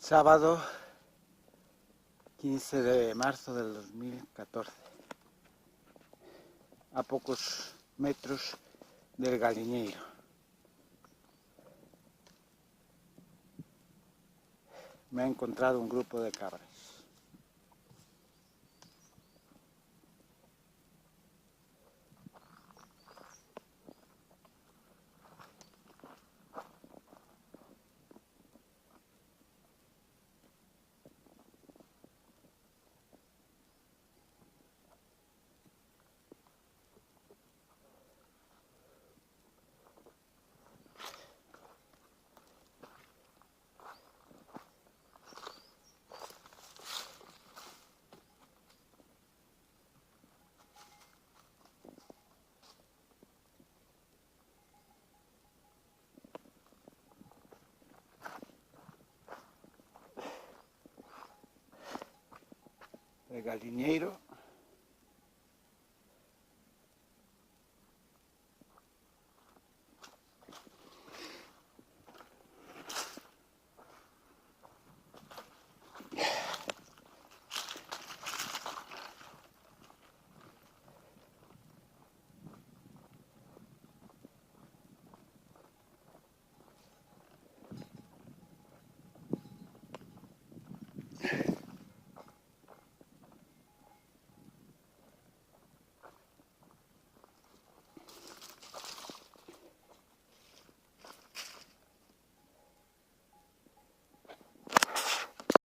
Sábado 15 de marzo del 2014, a pocos metros del Galiñeiro. Me ha encontrado un grupo de cabras. El Galiñeiro